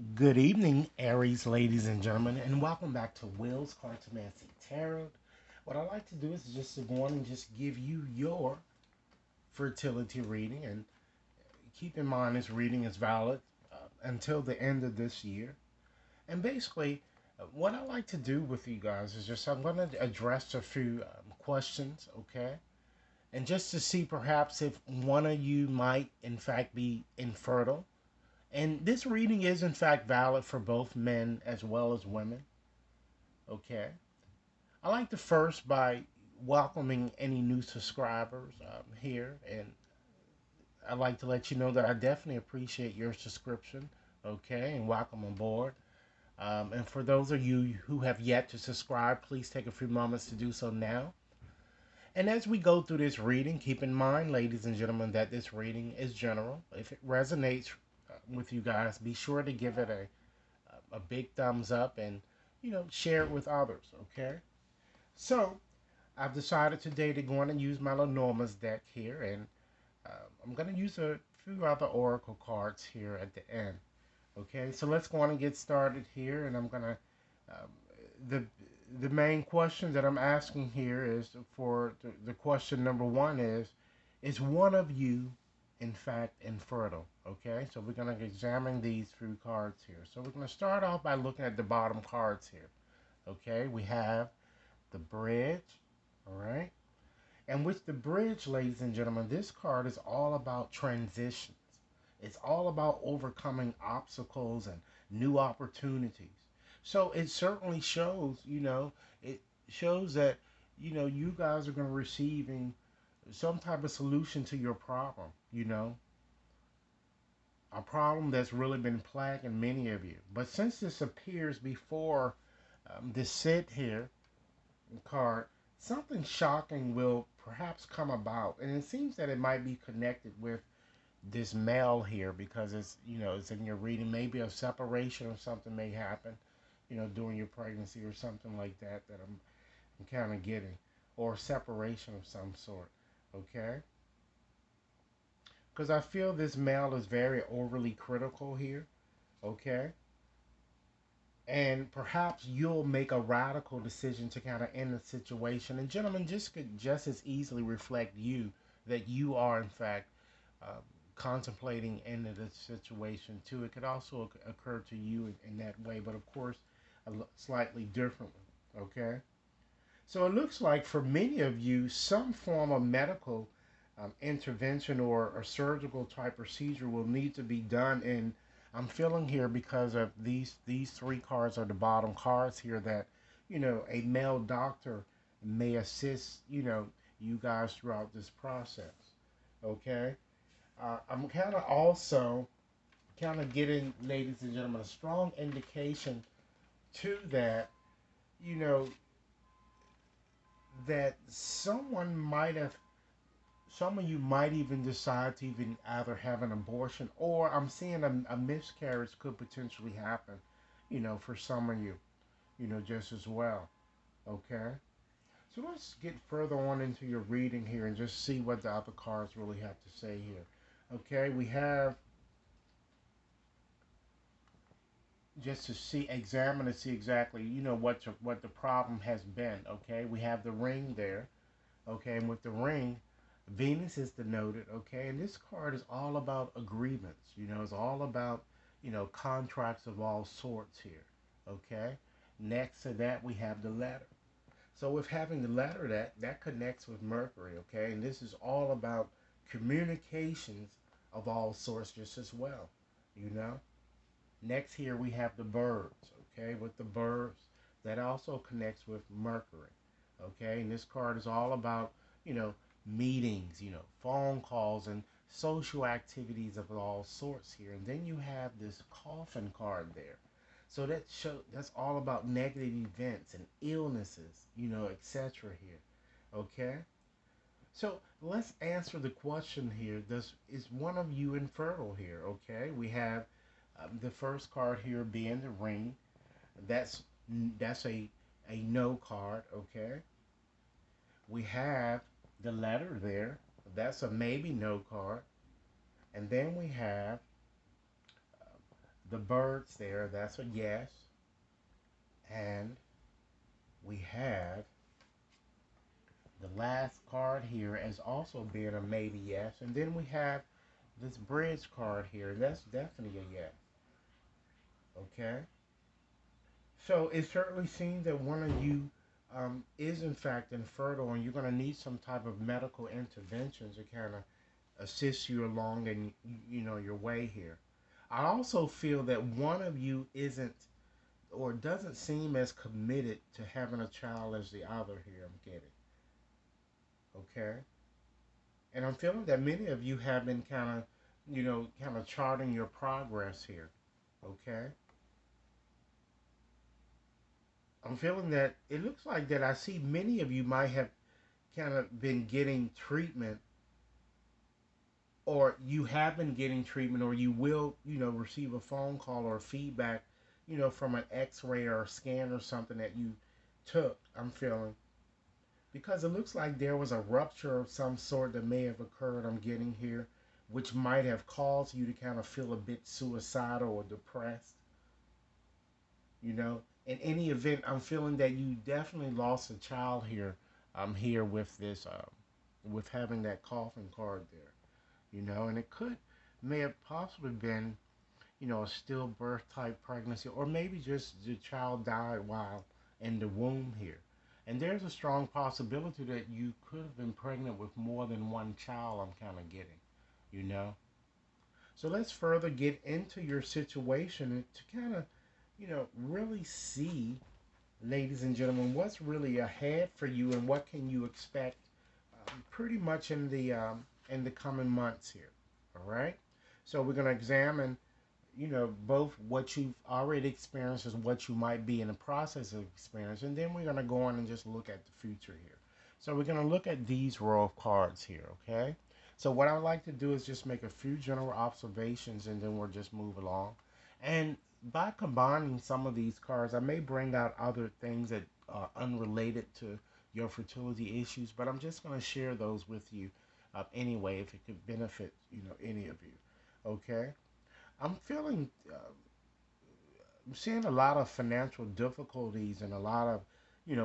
Good evening, Aries, ladies and gentlemen, and welcome back to Will's Cartomancy Tarot. What I like to do is just to go on and just give you your fertility reading, and keep in mind this reading is valid until the end of this year. And basically, what I like to do with you guys is just I'm going to address a few questions, okay? And just to see perhaps if one of you might, in fact, be infertile. And this reading is, in fact, valid for both men as well as women. Okay. I like to first by welcoming any new subscribers here. And I'd like to let you know that I definitely appreciate your subscription. Okay. And welcome aboard. And for those of you who have yet to subscribe, please take a few moments to do so now. And as we go through this reading, keep in mind, ladies and gentlemen, that this reading is general. If it resonates with you guys, be sure to give it a big thumbs up and share it with others. Okay, so I've decided today to go on and use my Lenormand's deck here, and I'm going to use a few other oracle cards here at the end. Okay, so let's go on and get started here, and I'm going to um, the the main question that I'm asking here is for the question number one is one of you in fact infertile? Okay, so we're going to examine these few cards here. So we're going to start off by looking at the bottom cards here. Okay, we have the bridge, all right? And with the bridge, ladies and gentlemen, this card is all about transitions. It's all about overcoming obstacles and new opportunities. So it certainly shows, it shows that, you guys are going to receiving some type of solution to your problem, a problem that's really been plaguing many of you. But since this appears before this sit here card, something shocking will perhaps come about. And it seems that it might be connected with this male here because it's in your reading. Maybe a separation or something may happen, during your pregnancy or something like that that I'm kind of getting. Or separation of some sort. Okay? Because I feel this male is very overly critical here. Okay? And perhaps you'll make a radical decision to kind of end the situation. And gentlemen, just could just as easily reflect you that you are in fact uh, contemplating ending the situation too. It could also occur to you in that way, but of course, slightly differently. Okay, so it looks like for many of you, some form of medical intervention or surgical type procedure will need to be done. And I'm feeling here because of these three cards are the bottom cards here that a male doctor may assist you guys throughout this process. Okay, I'm kind of also kind of getting, ladies and gentlemen, a strong indication to that you know that some of you might even decide to even either have an abortion, or I'm seeing a miscarriage could potentially happen, for some of you, just as well. Okay? So let's get further on into your reading here and just see what the other cards really have to say here. Okay, we have just to see, examine and see exactly, what the problem has been. Okay, we have the ring there. Okay, and with the ring, Venus is denoted, okay, and this card is all about agreements. It's all about contracts of all sorts here. Okay, next to that we have the letter. So with having the letter, that connects with Mercury. Okay, and this is all about communications of all sorts just as well. You know. Next here we have the birds. Okay, with the birds, that also connects with Mercury. Okay, and this card is all about meetings, phone calls and social activities of all sorts here. And then you have this coffin card there. So that's all about negative events and illnesses, etc. here. Okay? So let's answer the question here. Is one of you infertile here? Okay? We have the first card here being the ring. That's that's a no card, okay? We have the letter there. That's a maybe no card. And then we have the birds there, that's a yes. And we have the last card here as also being a maybe yes. And then we have this bridge card here. That's definitely a yes. Okay? So it certainly seems that one of you is in fact infertile, and you're going to need some type of medical intervention to kind of assist you along in your way here. I also feel that one of you isn't or doesn't seem as committed to having a child as the other here. I'm getting okay, and I'm feeling that many of you have been kind of charting your progress here. Okay, I'm feeling that it looks like that I see many of you might have kind of been getting treatment, or you have been getting treatment, or you will, receive a phone call or feedback, from an x-ray or a scan or something that you took. I'm feeling because it looks like there was a rupture of some sort that may have occurred. I'm getting here, which might have caused you to kind of feel a bit suicidal or depressed. In any event, I'm feeling that you definitely lost a child here. I'm here with this, with having that coffin card there. And it may have possibly been, a stillbirth type pregnancy, or maybe just the child died while in the womb here. And there's a strong possibility that you could have been pregnant with more than one child, I'm kind of getting, you know. So let's further get into your situation and to kind of, really see, ladies and gentlemen, what's really ahead for you and what can you expect pretty much in the coming months here. All right. So we're going to examine, both what you've already experienced and what you might be in the process of experiencing. And then we're going to go on and just look at the future here. So we're going to look at these row of cards here, okay? So what I would like to do is just make a few general observations and then we'll just move along. And by combining some of these cards, I may bring out other things that are unrelated to your fertility issues, but I'm just going to share those with you anyway if it could benefit, any of you, okay? I'm feeling, I'm seeing a lot of financial difficulties and a lot of,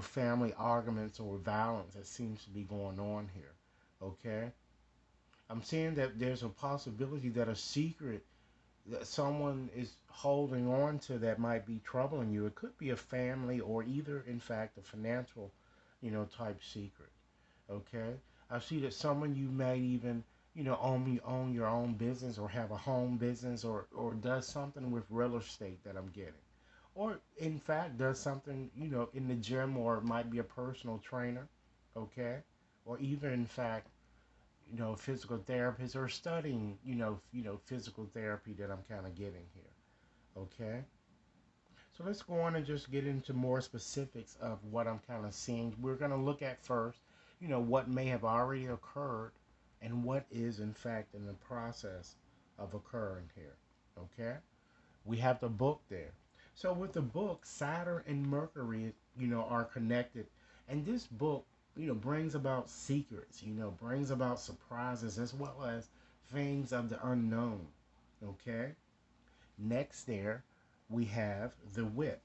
family arguments or violence that seems to be going on here. Okay, I'm seeing that there's a possibility that a secret that someone is holding on to that might be troubling you. It could be a family or either, in fact, a financial, type secret. Okay, I see that someone you may even own your own business or have a home business or does something with real estate that I'm getting, or in fact does something in the gym, or it might be a personal trainer. Okay, or even in fact physical therapist or studying physical therapy that I'm kind of getting here. Okay, so let's go on and just get into more specifics of what I'm kind of seeing. We're going to look at first, what may have already occurred and what is in fact in the process of occurring here. Okay? We have the book there. So with the book, Saturn and Mercury, are connected. And this book, brings about secrets, brings about surprises as well as things of the unknown. Okay? Next there, we have the whip.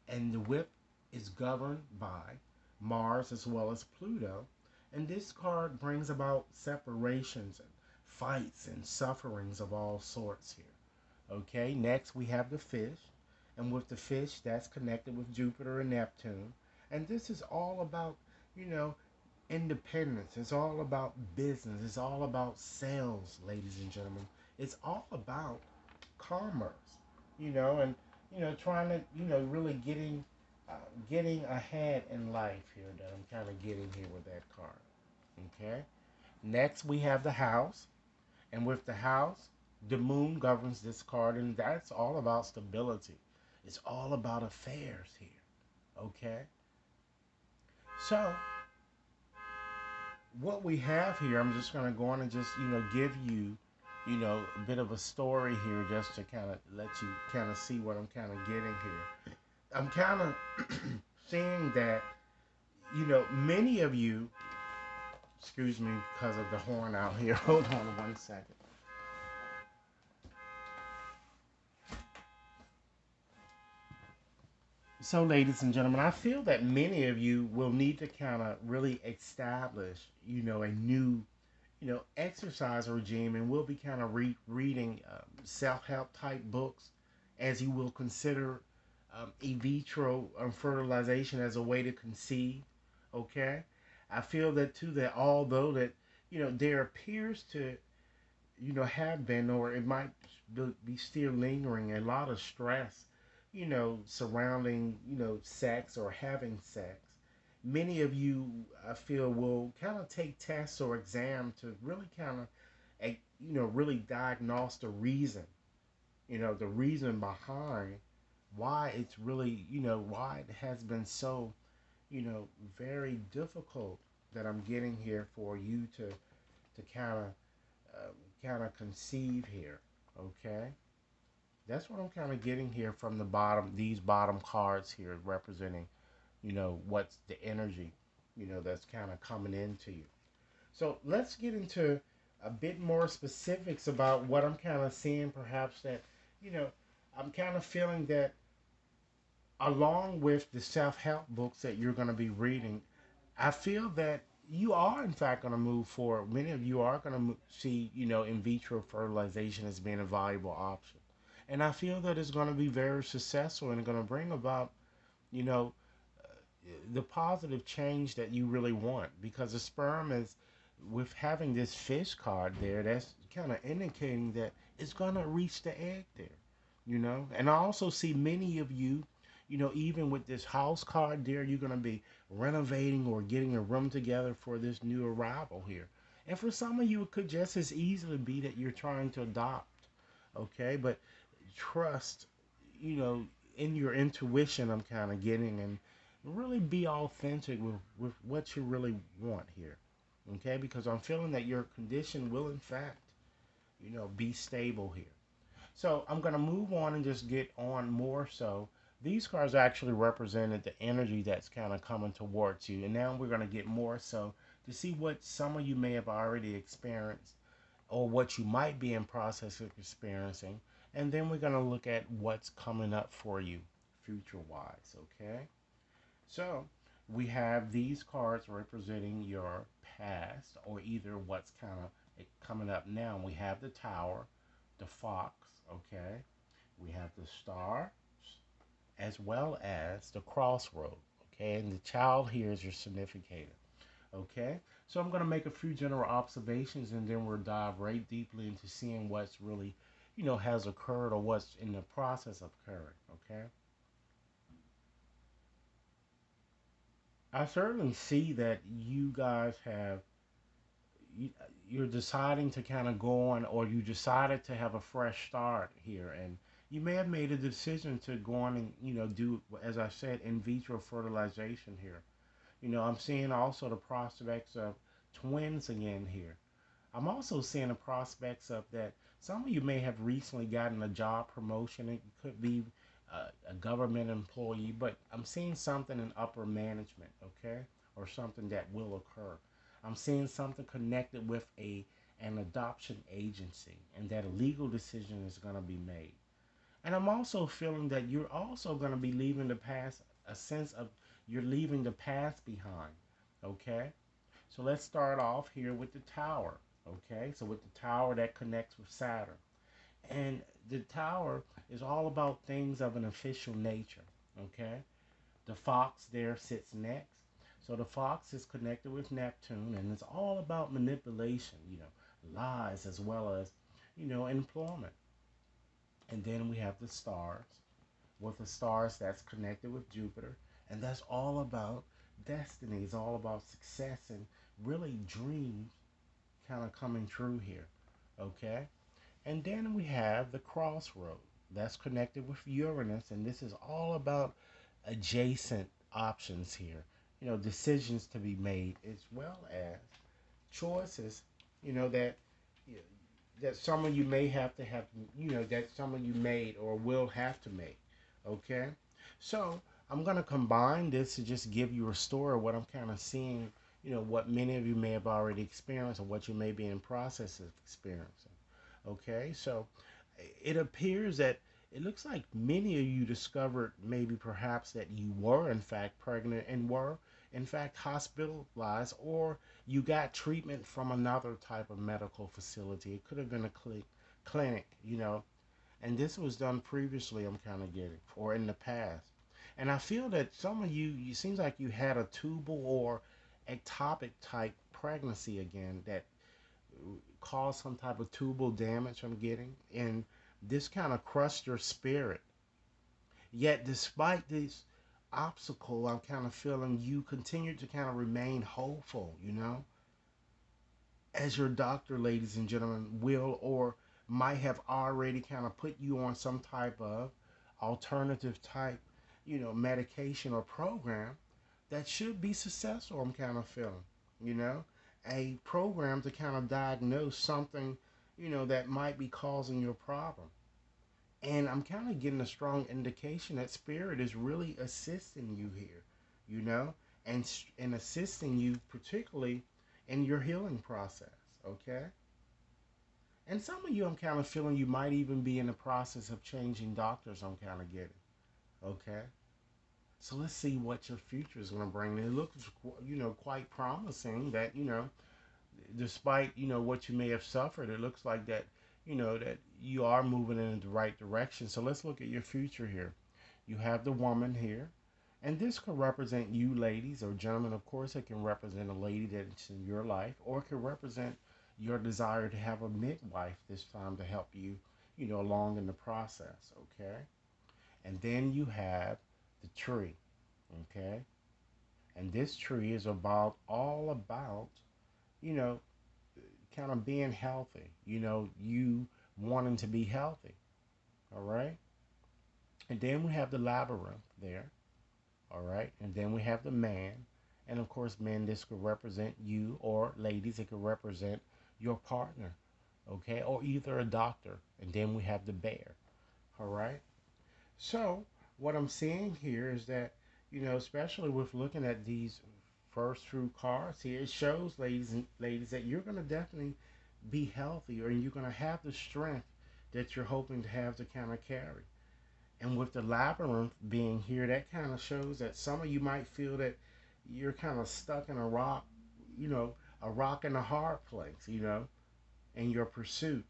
And the whip is governed by Mars as well as Pluto. And this card brings about separations and fights and sufferings of all sorts here. Okay, next we have the fish. And with the fish, that's connected with Jupiter and Neptune. And this is all about, you know, independence. It's all about business. It's all about sales, ladies and gentlemen. It's all about commerce, and trying to, really getting ahead in life here that I'm kind of getting here with that card. Okay. Next, we have the house, and with the house, the moon governs this card, and that's all about stability. It's all about affairs here. Okay. So, what we have here, I'm just going to go on and just, give you, a bit of a story here just to kind of let you kind of see what I'm kind of getting here. I'm kind of seeing that, many of you, excuse me because of the horn out here. Hold on one second. So, ladies and gentlemen, I feel that many of you will need to kind of really establish, a new, exercise regime, and we'll be kind of reading self-help type books as you will consider in vitro fertilization as a way to conceive. Okay, I feel that too. That although that there appears to have been, or it might be still lingering, a lot of stress, surrounding, sex or having sex. Many of you, I feel, will kind of take tests or exam to really kind of, really diagnose the reason behind why it's really, why it has been so, you know, very difficult that I'm getting here for you to kind of conceive here. Okay, that's what I'm kind of getting here from the bottom. These bottom cards here representing, what's the energy, that's kind of coming into you. So let's get into a bit more specifics about what I'm kind of seeing. Perhaps that, you know, I'm kind of feeling that along with the self-help books that you're going to be reading, I feel that you are, in fact, going to move forward. Many of you are going to see, in vitro fertilization as being a valuable option. And I feel that it's going to be very successful and going to bring about, you know, the positive change that you really want. Because the sperm is, with having this fish card there, that's kind of indicating that it's going to reach the egg there. And I also see many of you, even with this house card there, you're going to be renovating or getting a room together for this new arrival here. And for some of you, it could just as easily be that you're trying to adopt. Okay, but trust, you know, in your intuition, I'm kind of getting, and really be authentic with what you really want here. Okay, because I'm feeling that your condition will, in fact, be stable here. So I'm going to move on and just get on more so. These cards actually represented the energy that's kind of coming towards you. And now we're going to get more so to see what some of you may have already experienced or what you might be in process of experiencing. And then we're going to look at what's coming up for you future wise. Okay. So we have these cards representing your past or either what's kind of coming up now. We have the Tower, the Fox, okay? We have the Star, as well as the Crossroad, okay? And the child here is your significator, okay? So I'm going to make a few general observations and then we'll dive right deeply into seeing what's really, has occurred or what's in the process of occurring, okay? I certainly see that you guys have you, you're deciding to kind of go on, or you decided to have a fresh start here, and you may have made a decision to go on and do, as I said, in vitro fertilization here. I'm seeing also the prospects of twins again here. I'm also seeing the prospects of that some of you may have recently gotten a job promotion. It could be a government employee, but I'm seeing something in upper management, okay, or something that will occur. I'm seeing something connected with an adoption agency, and that a legal decision is going to be made. And I'm also feeling that you're also going to be leaving the past, a sense of you're leaving the past behind, okay? So let's start off here with the tower. Okay, so with the tower that connects with Saturn. And the tower is all about things of an official nature. Okay, the fox there sits next. So the fox is connected with Neptune and it's all about manipulation, lies as well as, employment. And then we have the stars. With the stars that's connected with Jupiter. And that's all about destiny. It's all about success and really dreams kind of coming true here. Okay? And then we have the crossroad that's connected with Uranus, and this is all about adjacent options here. Decisions to be made as well as choices, that that some of you may have, that some of you made or will have to make. Okay? So I'm going to combine this to just give you a story of what I'm kind of seeing, what many of you may have already experienced or what you may be in process of experiencing. Okay? So it appears that it looks like many of you discovered maybe perhaps that you were in fact pregnant and were in fact hospitalized, or you got treatment from another type of medical facility. It could have been a clinic, and this was done previously, I'm kind of getting, or in the past. And I feel that some of you seems like you had a tubal or ectopic type pregnancy again that caused some type of tubal damage, I'm getting. And this kind of crushed your spirit. Yet, despite this obstacle, I'm kind of feeling you continue to kind of remain hopeful, as your doctor, ladies and gentlemen, will or might have already kind of put you on some type of alternative type, medication or program that should be successful, I'm kind of feeling, you know, a program to kind of diagnose something, that might be causing your problem. And I'm kind of getting a strong indication that spirit is really assisting you here, you know, and assisting you particularly in your healing process, okay? And some of you, I'm kind of feeling you might even be in the process of changing doctors, I'm kind of getting, okay? So let's see what your future is going to bring. And it looks, quite promising that, despite, what you may have suffered, it looks like that, that you are moving in the right direction. So let's look at your future here. You have the woman here. And this could represent you ladies or gentlemen. Of course, it can represent a lady that's in your life, or it could represent your desire to have a midwife this time to help you, along in the process, okay? And then you have the tree, okay? And this tree is about all about, you know, kind of being healthy, you wanting to be healthy, all right? And then we have the labyrinth there, all right? And then we have the man. And of course, men, this could represent you, or ladies, it could represent your partner, okay? Or either a doctor. And then we have the bear, all right? So, what I'm seeing here is that, especially with looking at these first few cards here, it shows, ladies, that you're going to definitely be healthy, or you're going to have the strength that you're hoping to have to kind of carry. And with the labyrinth being here, that kind of shows that some of you might feel that you're kind of stuck in a rock, a rock in a hard place, in your pursuit.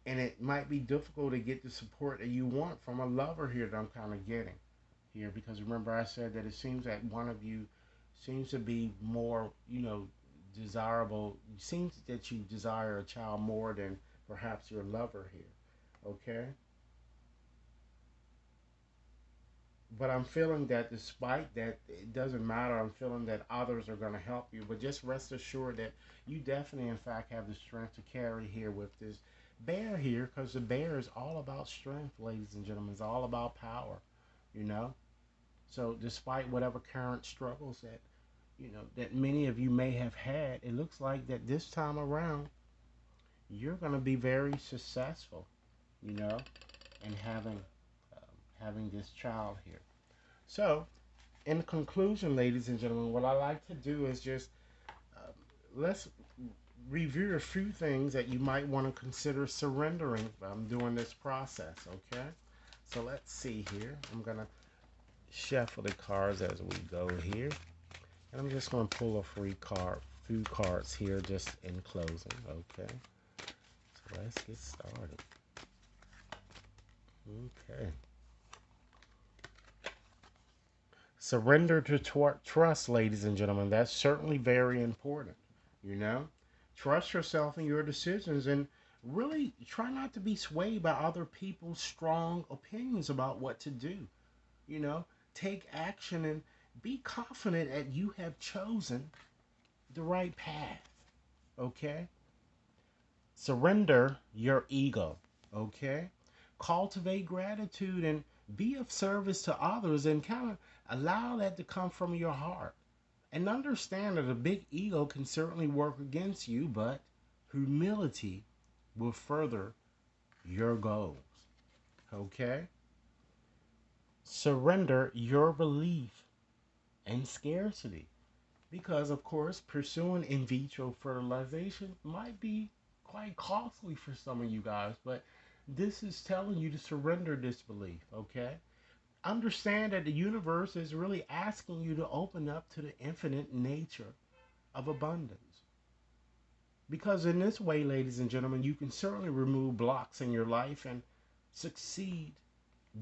And it might be difficult to get the support that you want from a lover here that I'm kind of getting here. Because remember, I said that it seems that one of you seems to be more, desirable. It seems that you desire a child more than perhaps your lover here. Okay? But I'm feeling that despite that, it doesn't matter. I'm feeling that others are going to help you. But just rest assured that you definitely, in fact, have the strength to carry here with this bear here, because the bear is all about strength, ladies and gentlemen. It's all about power, you know? So despite whatever current struggles that, that many of you may have had, it looks like that this time around, you're going to be very successful, you know, in having this child here. So, in conclusion, ladies and gentlemen, what I like to do is just uh, let's review a few things that you might want to consider surrendering during this process. Okay, so let's see here. I'm gonna shuffle the cards as we go here, and I'm just gonna pull a few cards here, just in closing. Okay, so let's get started. Okay. Surrender to trust, ladies and gentlemen. That's certainly very important. You know, trust yourself and your decisions, and really try not to be swayed by other people's strong opinions about what to do. You know, take action and be confident that you have chosen the right path. Okay? Surrender your ego. Okay? Cultivate gratitude and be of service to others, and kind of allow that to come from your heart. And understand that a big ego can certainly work against you, but humility will further your goals. Okay? Surrender your belief in scarcity. Because, of course, pursuing in vitro fertilization might be quite costly for some of you guys, but This is telling you to surrender disbelief, okay? Understand that the universe is really asking you to open up to the infinite nature of abundance. Because in this way, ladies and gentlemen, you can certainly remove blocks in your life and succeed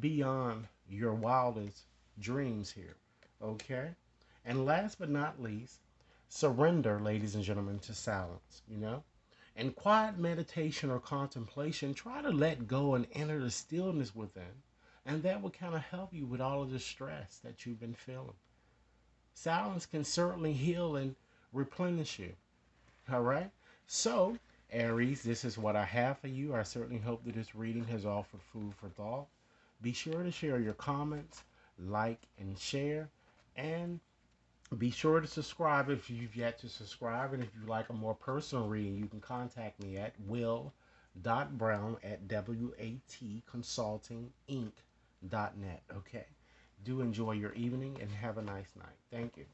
beyond your wildest dreams here. Okay? And last but not least, surrender, ladies and gentlemen, to silence, you know? In quiet meditation or contemplation, try to let go and enter the stillness within. And that will kind of help you with all of the stress that you've been feeling. Silence can certainly heal and replenish you. All right? So, Aries, this is what I have for you. I certainly hope that this reading has offered food for thought. Be sure to share your comments, like, and share. And be sure to subscribe if you've yet to subscribe. And if you like a more personal reading, you can contact me at will.brown@watconsultinginc.net. Okay. Do enjoy your evening and have a nice night. Thank you.